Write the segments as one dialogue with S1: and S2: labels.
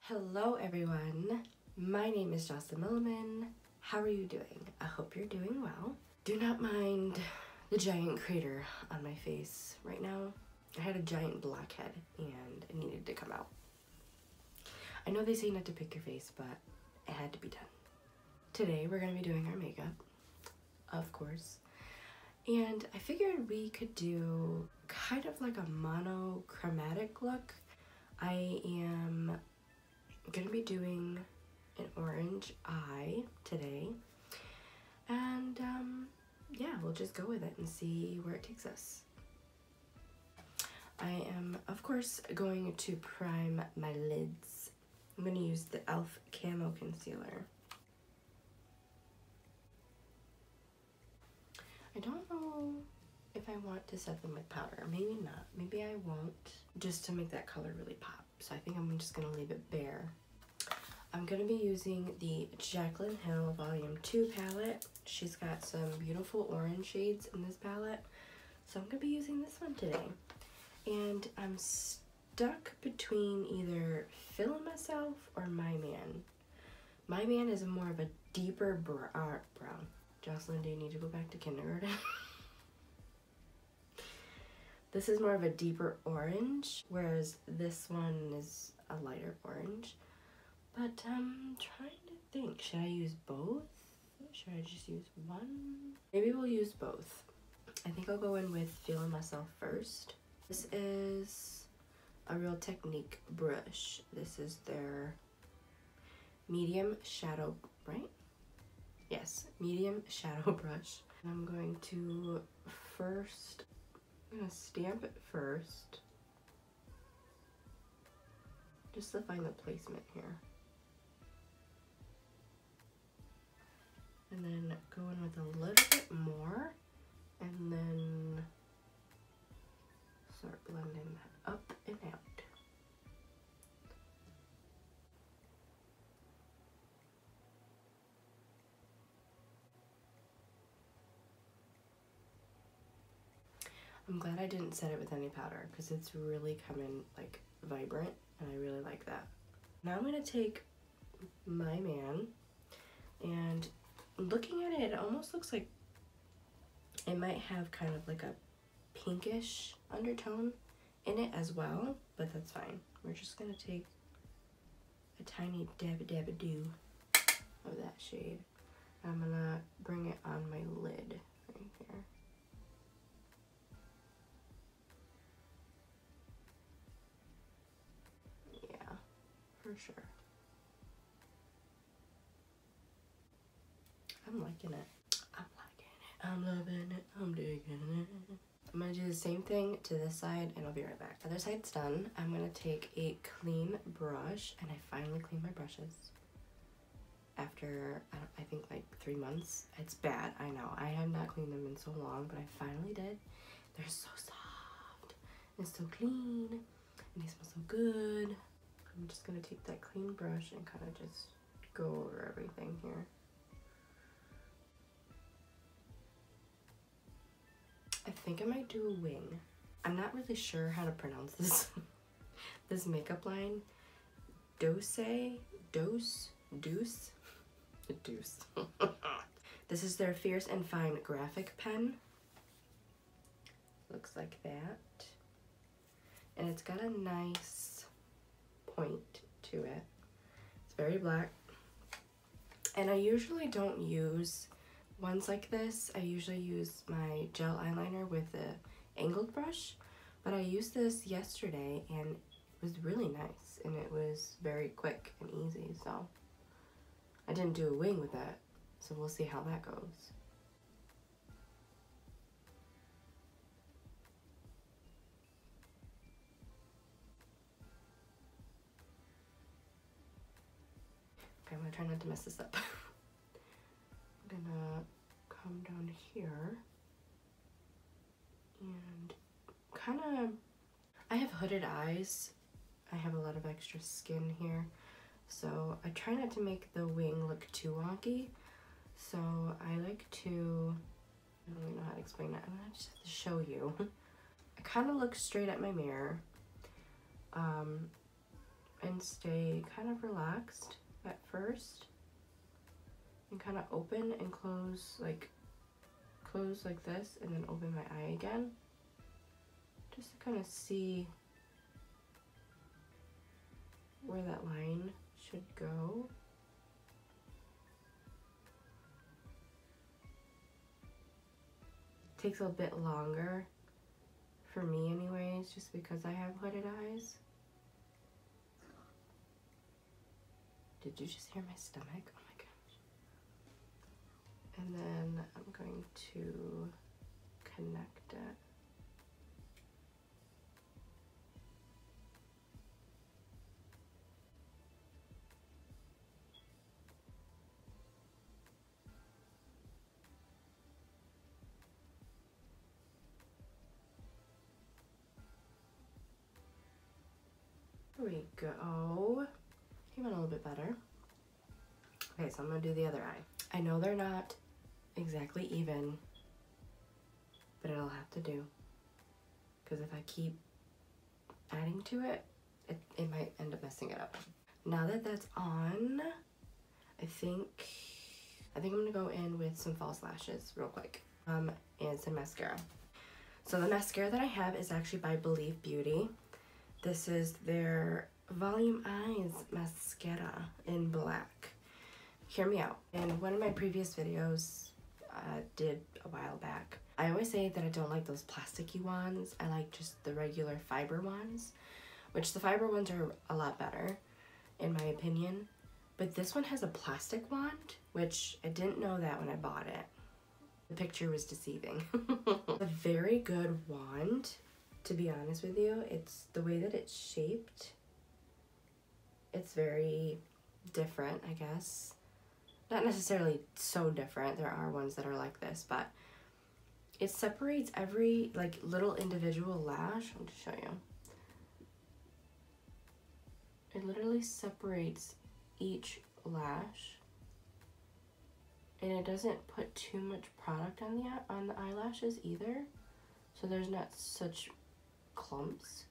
S1: Hello everyone, my name is Jaclyn Milliman. How are you doing? I hope you're doing well. Do not mind the giant crater on my face right now. I had a giant blackhead and it needed to come out. I know they say not to pick your face, but it had to be done. Today we're going to be doing our makeup, of course. And I figured we could do kind of like a monochromatic look. I am gonna be doing an orange eye today, and yeah, we'll just go with it and see where it takes us. I am of course going to prime my lids. I'm gonna use the e.l.f. Camo Concealer. I don't know if I want to set them with powder. Maybe not. Maybe I won't, just to make that color really pop. So I think I'm just gonna leave it bare. I'm gonna be using the Jaclyn Hill Volume 2 palette. She's got some beautiful orange shades in this palette. So I'm gonna be using this one today. And I'm stuck between either Feeling Myself or My Man. My Man is more of a deeper brown. Jaclyn, do you need to go back to kindergarten? This is more of a deeper orange, whereas this one is a lighter orange. But I'm trying to think, should I use both? Should I just use one? Maybe we'll use both. I think I'll go in with Feeling Myself first. This is a Real Technique brush. This is their medium shadow, right? Yes, medium shadow brush. I'm going to first, I'm gonna stamp it first, just to find the placement here. And then go in with a little bit more, and then start blending that up and out. I'm glad I didn't set it with any powder because it's really coming like vibrant and I really like that. Now I'm going to take My Man, and looking at it, it almost looks like it might have kind of like a pinkish undertone in it as well, but that's fine. We're just going to take a tiny dab-a-dab-a-doo of that shade. I'm going to bring it on my lid right here. Yeah, for sure. I'm liking it. I'm liking it. I'm loving it. I'm digging it. I'm gonna do the same thing to this side and I'll be right back. Other side's done. I'm gonna take a clean brush, and I finally cleaned my brushes after I think like 3 months. It's bad, I know. I have not cleaned them in so long, but I finally did. They're so soft and so clean, and they smell so good. I'm just gonna take that clean brush and kind of just go over everything here. I think I might do a wing. I'm not really sure how to pronounce this this makeup line. Deuce. This is their Fierce and Fine graphic pen. Looks like that. And it's got a nice point to it. It's very black. And I usually don't use ones like this. I usually use my gel eyeliner with the angled brush, but I used this yesterday and it was really nice, and it was very quick and easy, so I didn't do a wing with that, so we'll see how that goes. Okay, I'm gonna try not to mess this up. I'm gonna come down here and kind of, I have hooded eyes. I have a lot of extra skin here, so I try not to make the wing look too wonky. So I like to, I don't really know how to explain that. I'm gonna just have to show you. I kind of look straight at my mirror, and stay kind of relaxed at first and kind of open and close like this, and then open my eye again just to kind of see where that line should go. Takes a bit longer for me anyways, just because I have hooded eyes. Did you just hear my stomach? Oh my gosh. And then I'm going to connect it. There we go. Came out a little bit better. Okay, so I'm gonna do the other eye. I know they're not exactly even, but it'll have to do. Because if I keep adding to it, it might end up messing it up. Now that that's on, I think I'm gonna go in with some false lashes real quick. And some mascara. So the mascara that I have is actually by Believe Beauty. This is their Volume Eyes mascara in black. Hear me out. In one of my previous videos I did a while back, I always say that I don't like those plasticky ones. I like just the regular fiber ones, which the fiber ones are a lot better in my opinion. But this one has a plastic wand, which I didn't know that when I bought it. The picture was deceiving. A very good wand, to be honest with you. It's the way that it's shaped. It's very different, I guess. Not necessarily so different. There are ones that are like this, but it separates every like little individual lash. I'll just show you. It literally separates each lash, and it doesn't put too much product on the eyelashes either, so there's not such clumps.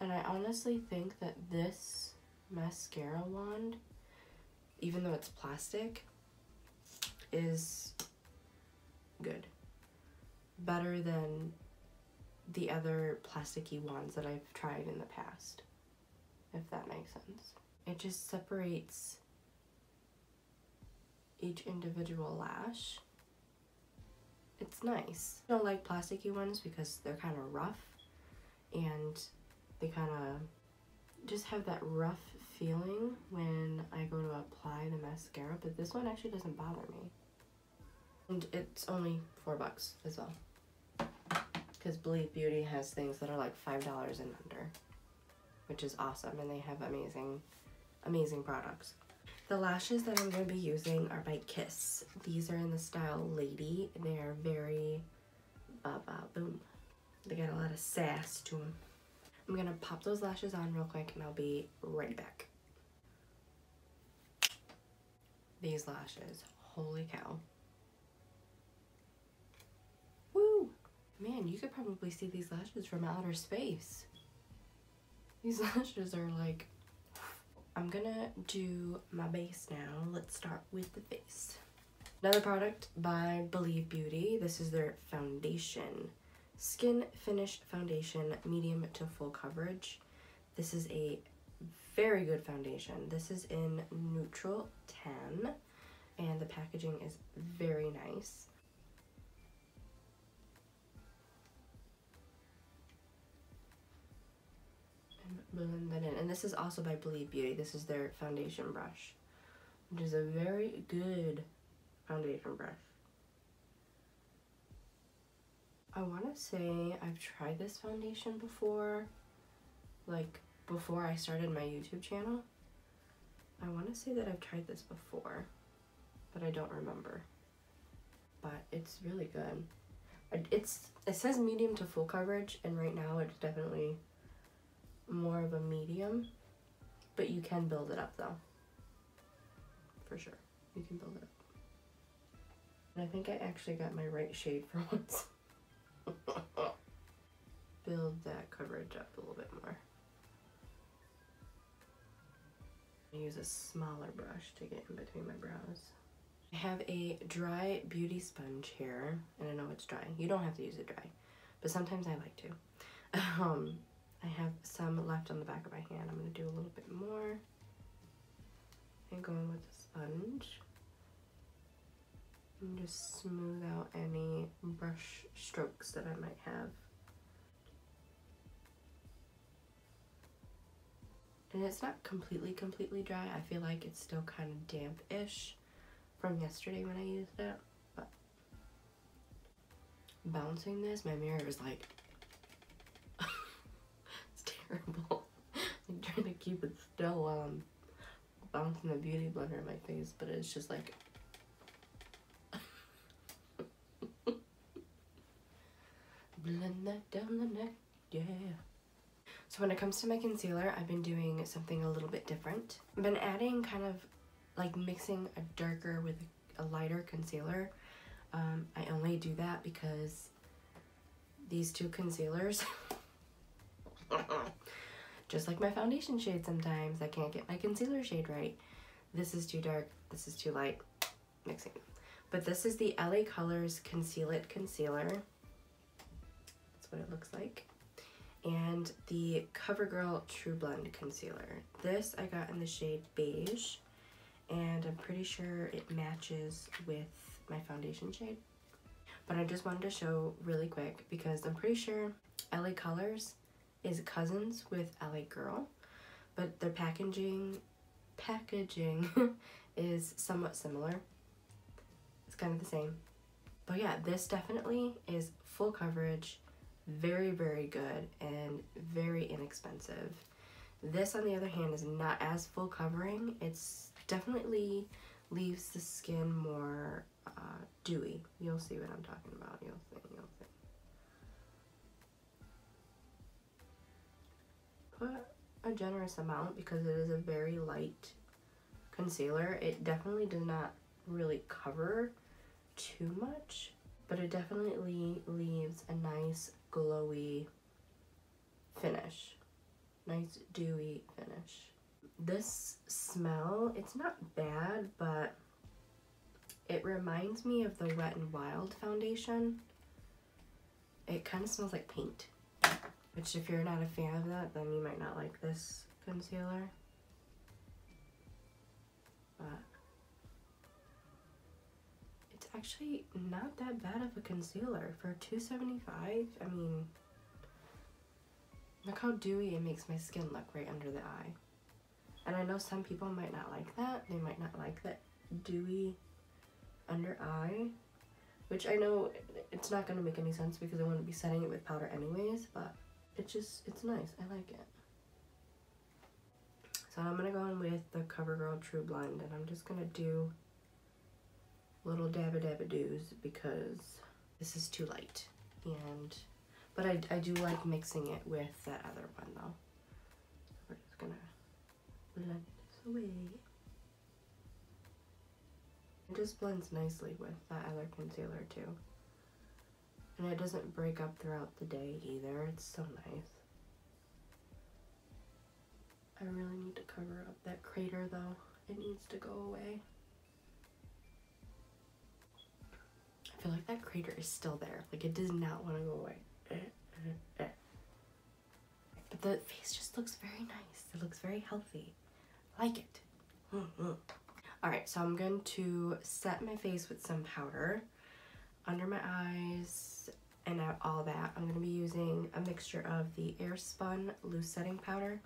S1: And I honestly think that this mascara wand, even though it's plastic, is good. Better than the other plasticky wands that I've tried in the past, if that makes sense. It just separates each individual lash. It's nice. I don't like plasticky ones because they're kind of rough and they kind of just have that rough feeling when I go to apply the mascara, but this one actually doesn't bother me. And it's only $4 as well. Because Believe Beauty has things that are like $5 and under, which is awesome, and they have amazing products. The lashes that I'm going to be using are by Kiss. These are in the style Lady. They are very boom. They got a lot of sass to them. I'm going to pop those lashes on real quick and I'll be right back. These lashes, holy cow. Woo! Man, you could probably see these lashes from outer space. These lashes are like... I'm gonna do my base now. Let's start with the face. Another product by Believe Beauty. This is their foundation. Skin Finish Foundation, medium to full coverage. This is a very good foundation. This is in neutral 10, and the packaging is very nice. Blend that in. And this is also by Believe Beauty. This is their foundation brush, which is a very good foundation brush. I want to say I've tried this foundation before, like before I started my YouTube channel. I want to say that I've tried this before, but I don't remember. But it's really good. It says medium to full coverage, and right now it's definitely more of a medium, but you can build it up though, for sure. You can build it up. And I think I actually got my right shade for once. Build that coverage up a little bit more. I use a smaller brush to get in between my brows. I have a dry beauty sponge here, and I know it's dry. You don't have to use it dry, but sometimes I like to. I have some left on the back of my hand. I'm going to do a little bit more. And go in with the sponge. And just smooth out any brush strokes that I might have. And it's not completely dry. I feel like it's still kind of damp-ish from yesterday when I used it. But bouncing this, my mirror is like, it's terrible. I'm trying to keep it still while I'm bouncing the beauty blender in my face, but it's just like, blend that down the neck, yeah. So when it comes to my concealer, I've been doing something a little bit different. I've been adding kind of like mixing a darker with a lighter concealer. I only do that because these two concealers, just like my foundation shade sometimes, I can't get my concealer shade right. This is too dark, this is too light, mixing them. But this is the LA Colors Conceal It Concealer. That's what it looks like. And the CoverGirl True Blend Concealer. This I got in the shade Beige, and I'm pretty sure it matches with my foundation shade. But I just wanted to show really quick because I'm pretty sure LA Colors is cousins with LA Girl, but their packaging is somewhat similar. It's kind of the same. But yeah, this definitely is full coverage, very good, and very inexpensive. This on the other hand is not as full covering. It's definitely leaves the skin more dewy. You'll see what I'm talking about. You'll see. Put a generous amount because it is a very light concealer. It definitely does not really cover too much, but it definitely leaves a nice glowy finish. Nice dewy finish. This smell, it's not bad, but it reminds me of the Wet n Wild foundation. It kind of smells like paint, which if you're not a fan of that, then you might not like this concealer. But it's actually not that bad of a concealer for $2.75. I mean, look how dewy it makes my skin look right under the eye. And I know some people might not like that. They might not like that dewy under eye, which I know it's not going to make any sense because I wouldn't be setting it with powder anyways, but it's nice. I like it. So I'm going to go in with the CoverGirl True Blend, and I'm just going to do little dabba-dabba-doos because this is too light. But I do like mixing it with that other one though. We're just gonna blend this away. It just blends nicely with that other concealer too. And it doesn't break up throughout the day either. It's so nice. I really need to cover up that crater though. It needs to go away. I feel like that crater is still there. Like it does not want to go away. But the face just looks very nice. It looks very healthy. I like it. Alright, so I'm going to set my face with some powder under my eyes and out all that. I'm going to be using a mixture of the Airspun Loose Setting Powder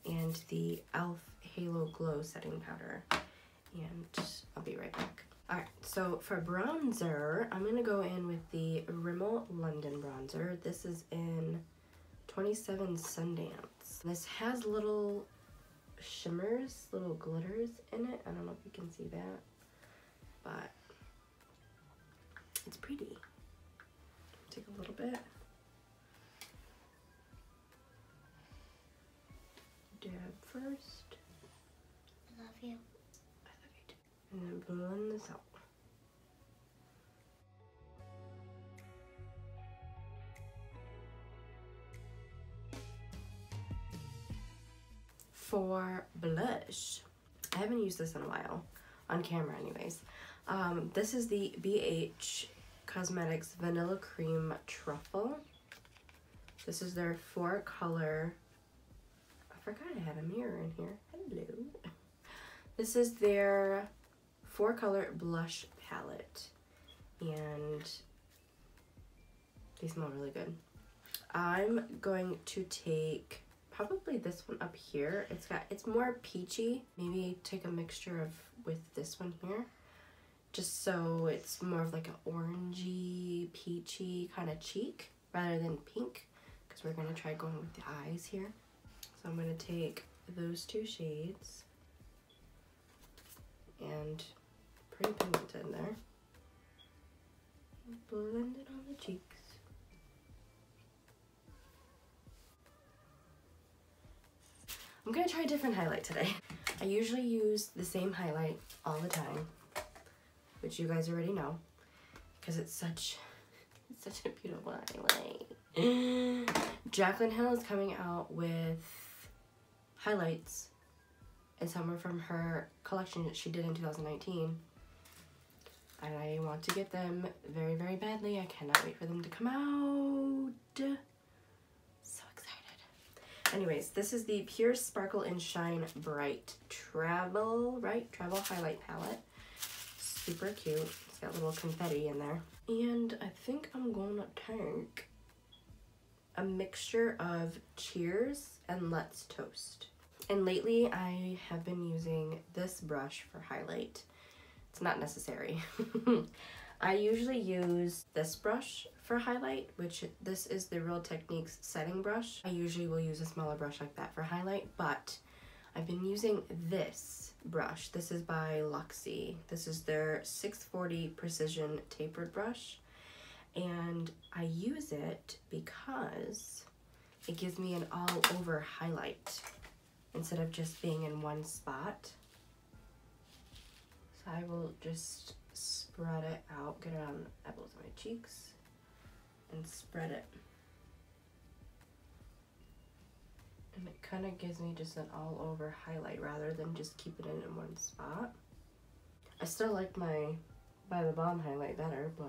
S1: and the e.l.f. Halo Glow Setting Powder. And I'll be right back. Alright, so for bronzer, I'm going to go in with the Rimmel London bronzer. This is in 27 Sundance. This has little shimmers, little glitters in it. I don't know if you can see that, but it's pretty. Take a little bit. Dab first.
S2: I love you.
S1: And then blend this out. For blush, I haven't used this in a while, on camera anyways. This is the BH Cosmetics Vanilla Cream Truffle. This is their 4-color, I forgot I had a mirror in here. Hello. This is their 4-color blush palette, and they smell really good. I'm going to take probably this one up here. It's more peachy. Maybe take a mixture with this one here, just so it's more of like an orangey, peachy kind of cheek rather than pink, because we're gonna try going with the eyes here. So I'm gonna take those 2 shades and pretty pigment in there. Blend it on the cheeks. I'm gonna try a different highlight today. I usually use the same highlight all the time, which you guys already know, because it's such a beautiful highlight. Jaclyn Hill is coming out with highlights in summer from her collection that she did in 2019. And I want to get them very, very badly. I cannot wait for them to come out. So excited. Anyways, this is the Pure Sparkle and Shine Bright Travel Highlight Palette. Super cute. It's got little confetti in there. And I think I'm gonna take a mixture of Cheers and Let's Toast. And lately I have been using this brush for highlight. It's not necessary. I usually use this brush for highlight, which this is the Real Techniques setting brush. I usually will use a smaller brush like that for highlight, but I've been using this brush. This is by Luxie. This is their 640 Precision Tapered Brush. And I use it because it gives me an all-over highlight instead of just being in one spot. So I will just spread it out, get it on both of my cheeks, and spread it. And it kind of gives me just an all-over highlight rather than just keep it in one spot. I still like my By the Balm highlight better, but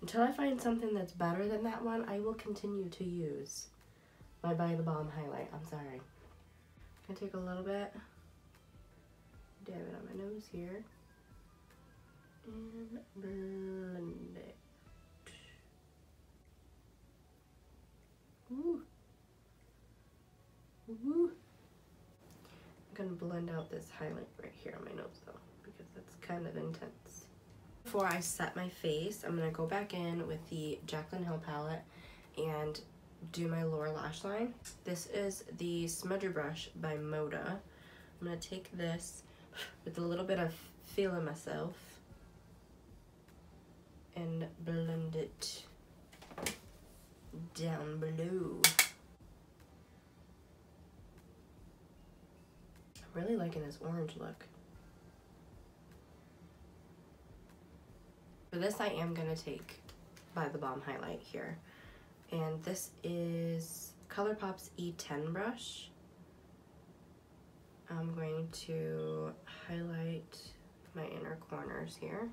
S1: until I find something that's better than that one, I will continue to use my By the Balm highlight. I'm sorry. I'm gonna take a little bit, dab it on my nose here, and blend it. Ooh. Ooh. I'm gonna blend out this highlight right here on my nose though, because that's kind of intense. Before I set my face, I'm gonna go back in with the Jaclyn Hill palette and do my lower lash line. This is the Smudger Brush by Moda. I'm gonna take this with a little bit of Feeling Myself and blend it down below. I'm really liking this orange look. For this, I am gonna take By the Balm highlight here. And this is ColourPop's E10 brush. I'm going to highlight my inner corners here.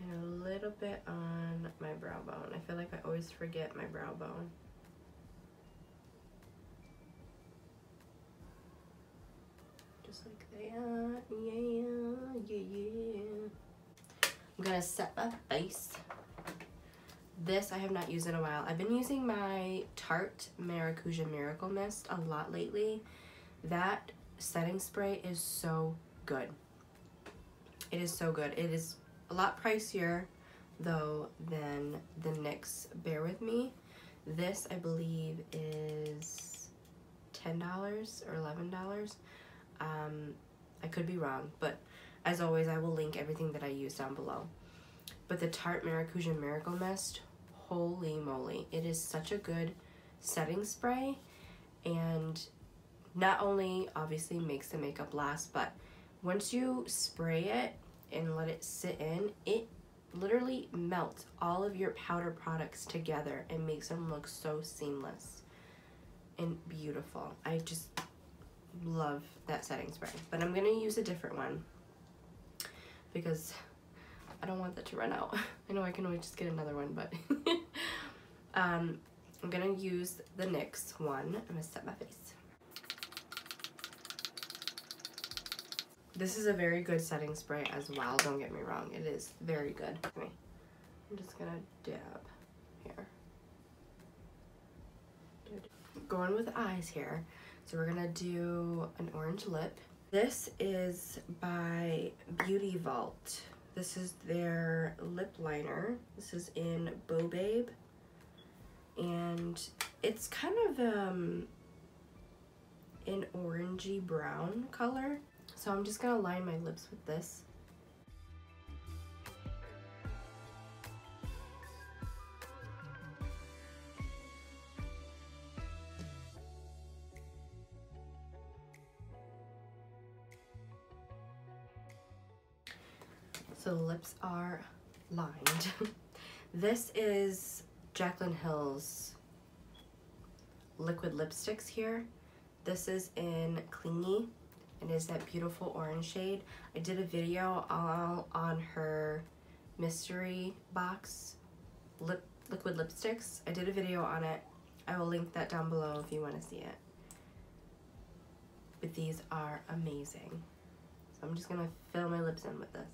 S1: And a little bit on my brow bone. I feel like I always forget my brow bone. Just like that. Yeah. I'm gonna set my face. This I have not used in a while. I've been using my Tarte Maracuja Miracle Mist a lot lately. That setting spray is so good. It is so good. It is a lot pricier though than the NYX Bear With Me. This I believe is $10 or $11. I could be wrong, but as always, I will link everything that I use down below. But the Tarte Maracuja Miracle Mist, holy moly, it is such a good setting spray, and not only obviously makes the makeup last, but once you spray it and let it sit in, it literally melts all of your powder products together and makes them look so seamless. and beautiful. I just love that setting spray. But I'm gonna use a different one because I don't want that to run out. I know I can always just get another one, but I'm gonna use the NYX one. I'm gonna set my face. This is a very good setting spray as well, don't get me wrong. It is very good. Okay. I'm just gonna dab here. Going with eyes here. So we're gonna do an orange lip. This is by Beauty Vault. This is their lip liner. This is in Beau Babe. And it's kind of an orangey brown color. So I'm just gonna line my lips with this. So the lips are lined. This is Jaclyn Hill's liquid lipsticks here. This is in Clingy. It is that beautiful orange shade. I did a video all on her mystery box liquid lipsticks. I did a video on it. I will link that down below if you want to see it. But these are amazing. So I'm just gonna fill my lips in with this.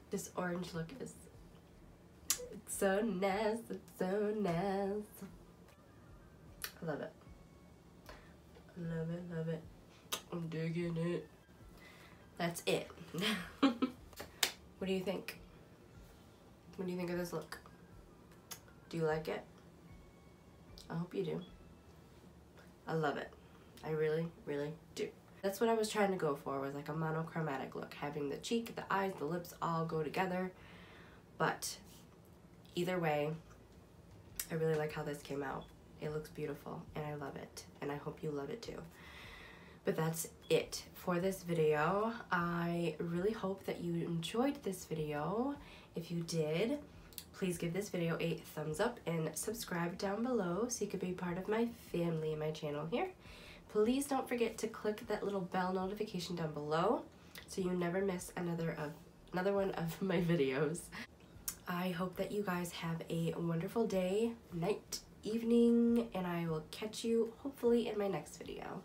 S1: This orange look is so nice, it's so nice. I love it. Love it, love it. I'm digging it. That's it. What do you think? What do you think of this look? Do you like it? I hope you do. I love it. I really, really do. That's what I was trying to go for, was like a monochromatic look, having the cheek, the eyes, the lips all go together. But either way, I really like how this came out. It looks beautiful and I love it, and I hope you love it too. But that's it for this video. I really hope that you enjoyed this video. If you did, please give this video a thumbs up and subscribe down below so you could be part of my family and my channel here. Please don't forget to click that little bell notification down below so you never miss another one of my videos. I hope that you guys have a wonderful day, night, evening, and I will catch you hopefully in my next video.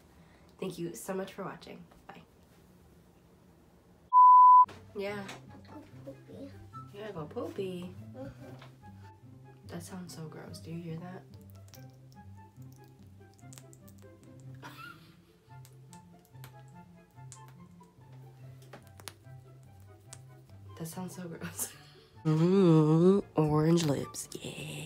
S1: Thank you so much for watching. Bye. Yeah.
S2: Go poopy.
S1: Yeah, go poopy. That sounds so gross. Do you hear that? That sounds so gross. Orange lips, yeah.